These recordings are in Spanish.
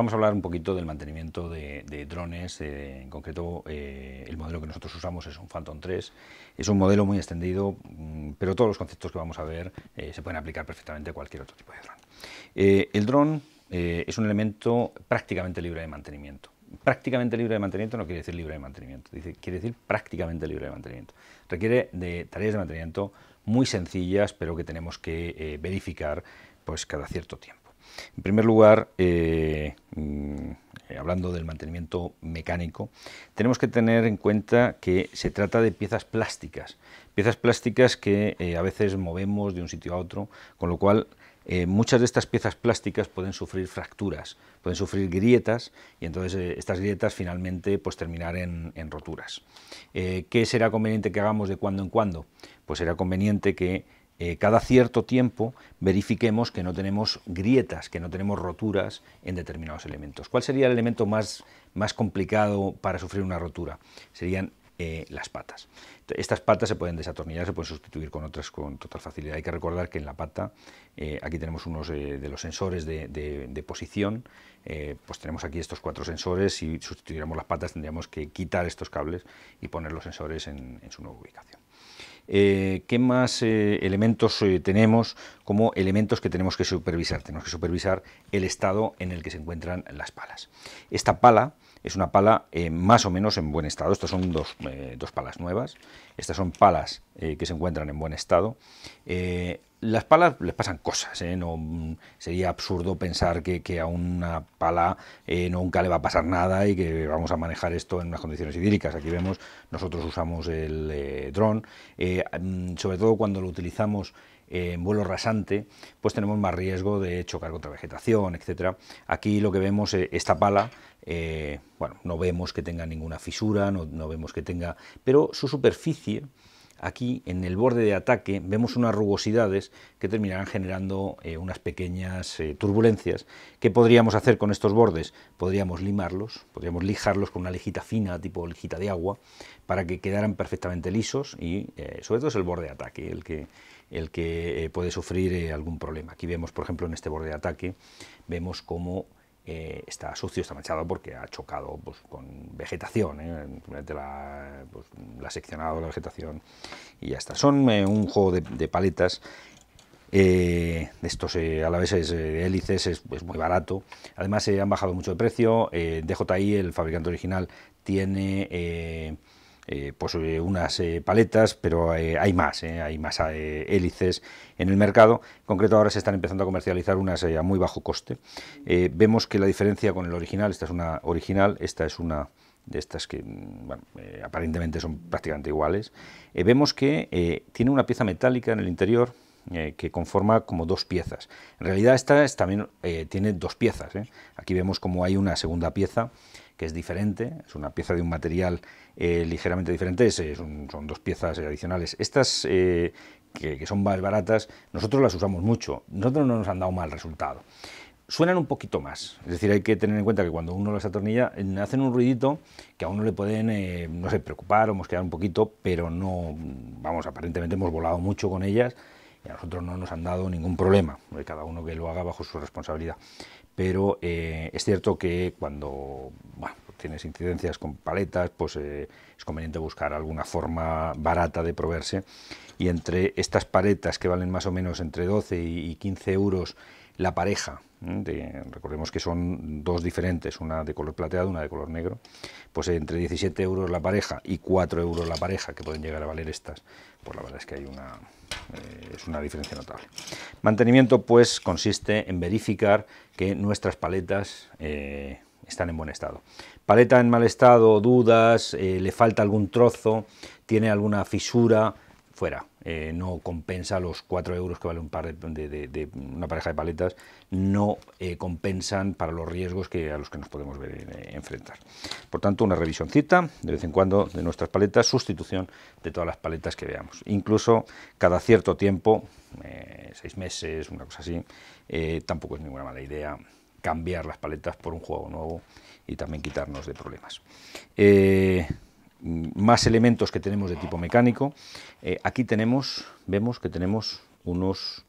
vamos a hablar un poquito del mantenimiento de drones, en concreto el modelo que nosotros usamos es un Phantom 3, es un modelo muy extendido, pero todos los conceptos que vamos a ver se pueden aplicar perfectamente a cualquier otro tipo de dron. El dron es un elemento prácticamente libre de mantenimiento. Prácticamente libre de mantenimiento no quiere decir libre de mantenimiento, quiere decir prácticamente libre de mantenimiento. Requiere de tareas de mantenimiento muy sencillas, pero que tenemos que verificar pues cada cierto tiempo. En primer lugar, hablando del mantenimiento mecánico, tenemos que tener en cuenta que se trata de piezas plásticas que a veces movemos de un sitio a otro, con lo cual muchas de estas piezas plásticas pueden sufrir fracturas, pueden sufrir grietas, y entonces estas grietas finalmente pues terminar en roturas. ¿Qué será conveniente que hagamos de cuando en cuando? Pues será conveniente que cada cierto tiempo verifiquemos que no tenemos grietas, que no tenemos roturas en determinados elementos. ¿Cuál sería el elemento más complicado para sufrir una rotura? Serían las patas. Estas patas se pueden desatornillar, se pueden sustituir con otras con total facilidad. Hay que recordar que en la pata, aquí tenemos unos de los sensores de posición, pues tenemos aquí estos 4 sensores. Si sustituyéramos las patas tendríamos que quitar estos cables y poner los sensores en su nueva ubicación. ¿Qué más elementos tenemos como elementos que tenemos que supervisar? Tenemos que supervisar el estado en el que se encuentran las palas. Esta pala es una pala más o menos en buen estado. Estas son dos palas nuevas. Estas son palas que se encuentran en buen estado. Las palas les pasan cosas, no, sería absurdo pensar que a una pala nunca le va a pasar nada y que vamos a manejar esto en unas condiciones idílicas. Aquí vemos, nosotros usamos el dron, sobre todo cuando lo utilizamos en vuelo rasante, pues tenemos más riesgo de chocar contra vegetación, etcétera. Aquí lo que vemos, esta pala, bueno, no vemos que tenga ninguna fisura, no vemos que tenga, pero su superficie, aquí en el borde de ataque, vemos unas rugosidades que terminarán generando unas pequeñas turbulencias. ¿Qué podríamos hacer con estos bordes? Podríamos limarlos, podríamos lijarlos con una lijita fina, tipo lijita de agua, para que quedaran perfectamente lisos y sobre todo es el borde de ataque el que puede sufrir algún problema. Aquí vemos, por ejemplo, en este borde de ataque, vemos cómo está sucio, está manchado porque ha chocado pues, con vegetación, la ha seccionado la vegetación y ya está. Son un juego de paletas, estos a la vez de hélices, es muy barato. Además han bajado mucho de precio. DJI, el fabricante original, tiene pues unas paletas, pero hay más hélices en el mercado. En concreto ahora se están empezando a comercializar unas a muy bajo coste. Vemos que la diferencia con el original, esta es una original, esta es una de estas que bueno, aparentemente son prácticamente iguales. Vemos que tiene una pieza metálica en el interior que conforma como 2 piezas. En realidad esta también tiene 2 piezas. Aquí vemos como hay una segunda pieza que es diferente, es una pieza de un material ligeramente diferente, son 2 piezas adicionales. Estas que son más baratas, nosotros las usamos mucho, nosotros no nos han dado mal resultado. Suenan un poquito más, es decir, hay que tener en cuenta que cuando uno las atornilla hacen un ruidito que a uno le pueden, no sé, preocupar o mosquear un poquito, pero no, vamos, aparentemente hemos volado mucho con ellas y a nosotros no nos han dado ningún problema, cada uno que lo haga bajo su responsabilidad. Pero es cierto que cuando bueno, tienes incidencias con paletas, pues es conveniente buscar alguna forma barata de proveerse, y entre estas paletas que valen más o menos entre 12 y 15 euros la pareja, recordemos que son 2 diferentes, una de color plateado, una de color negro, pues entre 17 euros la pareja y 4 euros la pareja, que pueden llegar a valer estas, pues la verdad es que hay es una diferencia notable. Mantenimiento pues consiste en verificar que nuestras paletas están en buen estado. Paleta en mal estado, dudas, le falta algún trozo, tiene alguna fisura, fuera. No compensa los 4 euros que vale un par de una pareja de paletas, no compensan para los riesgos a los que nos podemos enfrentar. Por tanto, una revisioncita de vez en cuando de nuestras paletas, sustitución de todas las paletas que veamos. Incluso cada cierto tiempo, 6 meses, una cosa así, tampoco es ninguna mala idea cambiar las paletas por un juego nuevo y también quitarnos de problemas. Más elementos que tenemos de tipo mecánico. Aquí vemos que tenemos unos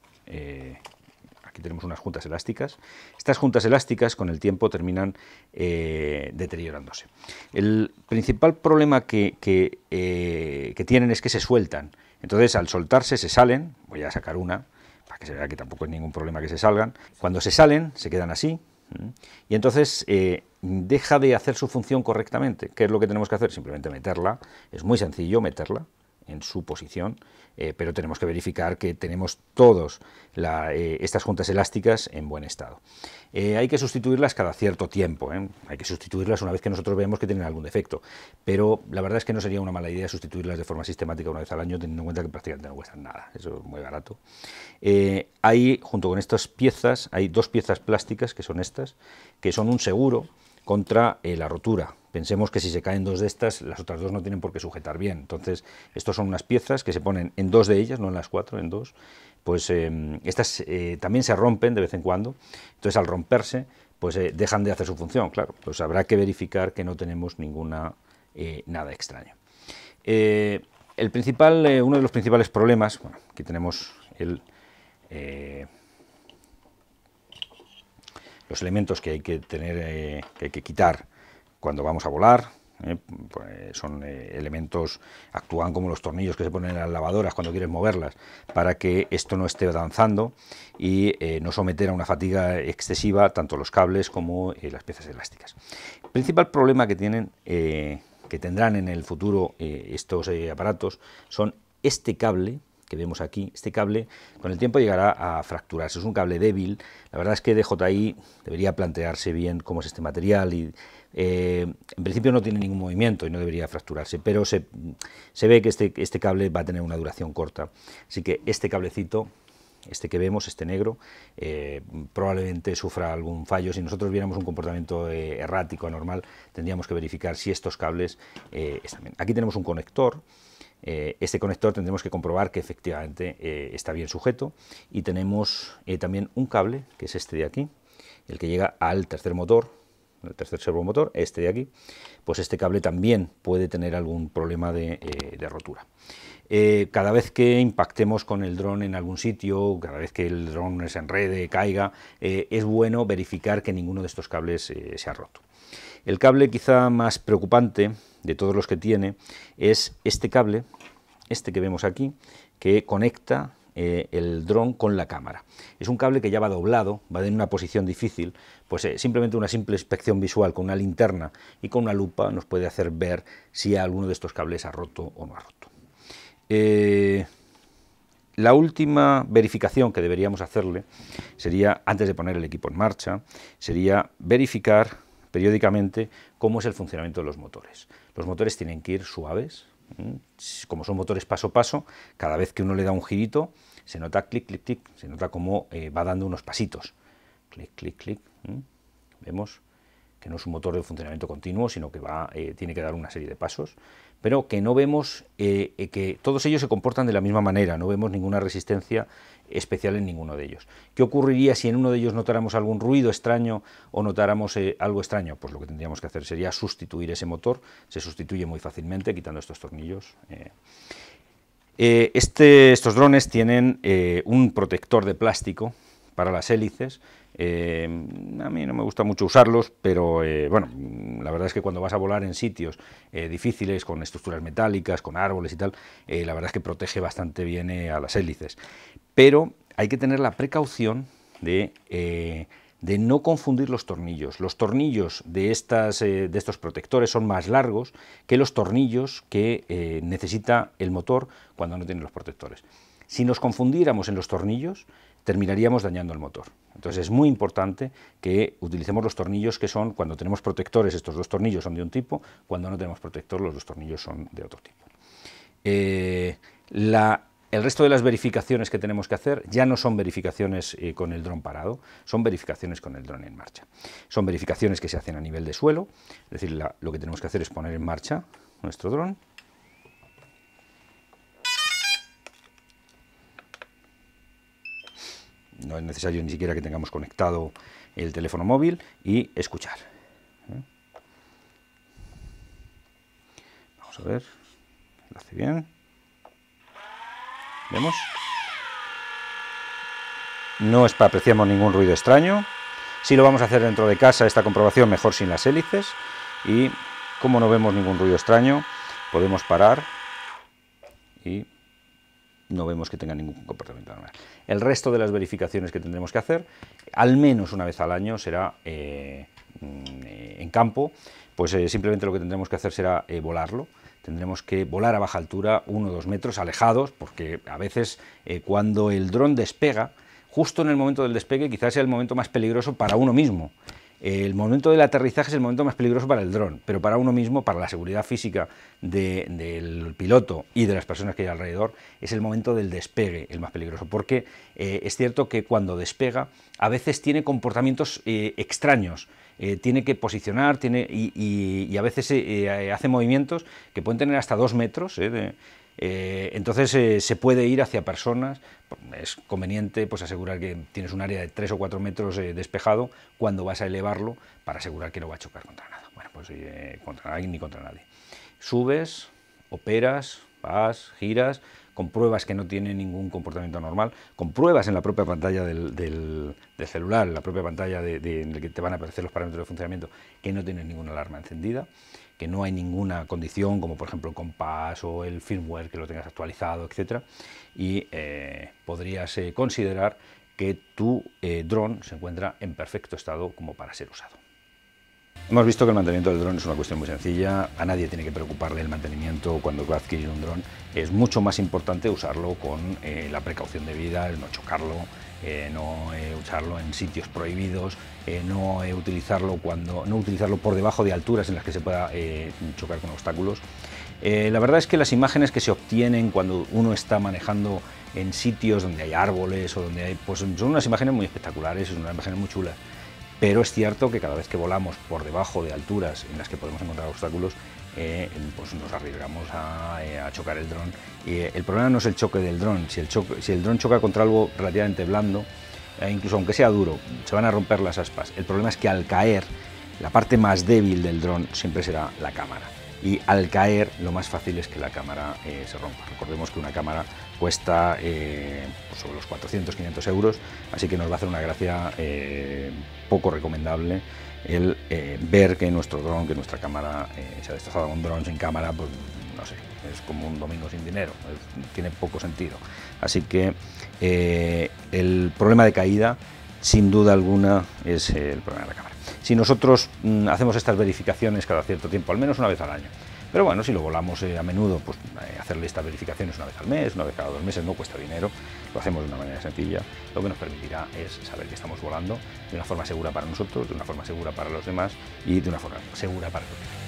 aquí tenemos unas juntas elásticas. Estas juntas elásticas con el tiempo terminan deteriorándose. El principal problema que tienen es que se sueltan. Entonces, al soltarse, se salen. Voy a sacar una para que se vea que tampoco hay ningún problema que se salgan. Cuando se salen, se quedan así. Y entonces deja de hacer su función correctamente. ¿Qué es lo que tenemos que hacer? Simplemente meterla. Es muy sencillo meterla en su posición, pero tenemos que verificar que tenemos todas estas juntas elásticas en buen estado. Hay que sustituirlas cada cierto tiempo, hay que sustituirlas una vez que nosotros vemos que tienen algún defecto, pero la verdad es que no sería una mala idea sustituirlas de forma sistemática una vez al año, teniendo en cuenta que prácticamente no cuestan nada, eso es muy barato. Hay, junto con estas piezas, hay dos piezas plásticas, que son estas, que son un seguro contra la rotura. Pensemos que si se caen dos de estas, las otras dos no tienen por qué sujetar bien. Entonces, estos son unas piezas que se ponen en dos de ellas, no en las cuatro, en dos. Pues estas también se rompen de vez en cuando. Entonces, al romperse, pues dejan de hacer su función, claro. Pues habrá que verificar que no tenemos nada extraño. Uno de los principales problemas, bueno, aquí tenemos los elementos que hay que tener, que hay que quitar cuando vamos a volar, pues son elementos, actúan como los tornillos que se ponen en las lavadoras cuando quieres moverlas, para que esto no esté danzando y no someter a una fatiga excesiva tanto los cables como las piezas elásticas. El principal problema que tendrán en el futuro estos aparatos son este cable que vemos aquí. Este cable con el tiempo llegará a fracturarse, es un cable débil. La verdad es que DJI debería plantearse bien cómo es este material y en principio no tiene ningún movimiento y no debería fracturarse, pero se ve que este cable va a tener una duración corta, así que este cablecito, este que vemos, este negro, probablemente sufra algún fallo. Si nosotros viéramos un comportamiento errático, anormal, tendríamos que verificar si estos cables están bien. Aquí tenemos un conector. Este conector tendremos que comprobar que efectivamente está bien sujeto, y tenemos también un cable, que es este de aquí, el que llega al tercer motor, el tercer servomotor, este de aquí. Pues este cable también puede tener algún problema de rotura. Cada vez que impactemos con el dron en algún sitio, cada vez que el dron se enrede, caiga, es bueno verificar que ninguno de estos cables se ha roto. El cable quizá más preocupante de todos los que tiene es este cable, este que vemos aquí, que conecta el dron con la cámara. Es un cable que ya va doblado, va en una posición difícil, pues simplemente una simple inspección visual con una linterna y con una lupa nos puede hacer ver si alguno de estos cables ha roto o no ha roto. La última verificación que deberíamos hacerle sería, antes de poner el equipo en marcha, sería verificar periódicamente cómo es el funcionamiento de los motores. Los motores tienen que ir suaves, como son motores paso a paso, cada vez que uno le da un girito, se nota clic, clic, clic, se nota cómo va dando unos pasitos, clic, clic, clic. Vemos que no es un motor de funcionamiento continuo, sino que tiene que dar una serie de pasos, pero que no vemos que todos ellos se comportan de la misma manera, no vemos ninguna resistencia especial en ninguno de ellos. ¿Qué ocurriría si en uno de ellos notáramos algún ruido extraño o notáramos algo extraño? Pues lo que tendríamos que hacer sería sustituir ese motor. Se sustituye muy fácilmente quitando estos tornillos. Estos drones tienen un protector de plástico para las hélices. A mí no me gusta mucho usarlos, pero bueno, la verdad es que cuando vas a volar en sitios difíciles, con estructuras metálicas, con árboles y tal, la verdad es que protege bastante bien a las hélices. Pero hay que tener la precaución de no confundir los tornillos. Los tornillos de estos protectores son más largos que los tornillos que necesita el motor cuando no tiene los protectores. Si nos confundiéramos en los tornillos, terminaríamos dañando el motor. Entonces es muy importante que utilicemos los tornillos que son, cuando tenemos protectores, estos dos tornillos son de un tipo, cuando no tenemos protector, los dos tornillos son de otro tipo. El resto de las verificaciones que tenemos que hacer ya no son verificaciones con el dron parado, son verificaciones con el dron en marcha. Son verificaciones que se hacen a nivel de suelo, es decir, lo que tenemos que hacer es poner en marcha nuestro dron. No es necesario ni siquiera que tengamos conectado el teléfono móvil, y escuchar. Vamos a ver, lo hace bien. ¿Vemos? no apreciamos ningún ruido extraño. Si lo vamos a hacer dentro de casa, esta comprobación mejor sin las hélices, y como no vemos ningún ruido extraño, podemos parar y no vemos que tenga ningún comportamiento normal. El resto de las verificaciones que tendremos que hacer, al menos una vez al año, será en campo, pues simplemente lo que tendremos que hacer será volarlo. Tendremos que volar a baja altura, 1 o 2 metros, alejados, porque a veces cuando el dron despega, justo en el momento del despegue quizás sea el momento más peligroso para uno mismo. El momento del aterrizaje es el momento más peligroso para el dron, pero para uno mismo, para la seguridad física del piloto y de las personas que hay alrededor, es el momento del despegue el más peligroso, porque es cierto que cuando despega a veces tiene comportamientos extraños, tiene que posicionar y a veces hace movimientos que pueden tener hasta 2 metros, entonces se puede ir hacia personas. Es conveniente pues asegurar que tienes un área de 3 o 4 metros despejado cuando vas a elevarlo, para asegurar que no va a chocar contra nada. Bueno, pues contra nadie ni contra nadie. Subes, operas, vas, giras, compruebas que no tiene ningún comportamiento normal, compruebas en la propia pantalla del celular, en la propia pantalla en la que te van a aparecer los parámetros de funcionamiento, que no tiene ninguna alarma encendida, que no hay ninguna condición, como por ejemplo el compás o el firmware, que lo tengas actualizado, etc. Y podrías considerar que tu dron se encuentra en perfecto estado como para ser usado. Hemos visto que el mantenimiento del dron es una cuestión muy sencilla, a nadie tiene que preocuparle el mantenimiento cuando va a adquirir un dron. Es mucho más importante usarlo con la precaución debida, no chocarlo, no usarlo en sitios prohibidos, no utilizarlo por debajo de alturas en las que se pueda chocar con obstáculos. La verdad es que las imágenes que se obtienen cuando uno está manejando en sitios donde hay árboles o donde hay, pues son unas imágenes muy espectaculares, son unas imágenes muy chulas. Pero es cierto que cada vez que volamos por debajo de alturas en las que podemos encontrar obstáculos, pues nos arriesgamos a chocar el dron. Y el problema no es el choque del dron. Si el dron choca contra algo relativamente blando, incluso aunque sea duro, se van a romper las aspas. El problema es que al caer, la parte más débil del dron siempre será la cámara. Y al caer, lo más fácil es que la cámara se rompa. Recordemos que una cámara cuesta pues sobre los 400-500 euros, así que nos va a hacer una gracia poco recomendable el ver que nuestro dron, que nuestra cámara se ha destrozado. Un dron sin cámara, pues no sé, es como un domingo sin dinero, tiene poco sentido. Así que el problema de caída, sin duda alguna, es el problema de la cámara. Si nosotros hacemos estas verificaciones cada cierto tiempo, al menos una vez al año, pero bueno, si lo volamos a menudo, pues hacerle estas verificaciones una vez al mes, una vez cada 2 meses, no cuesta dinero, lo hacemos de una manera sencilla, lo que nos permitirá es saber que estamos volando de una forma segura para nosotros, de una forma segura para los demás y de una forma segura para el propietario.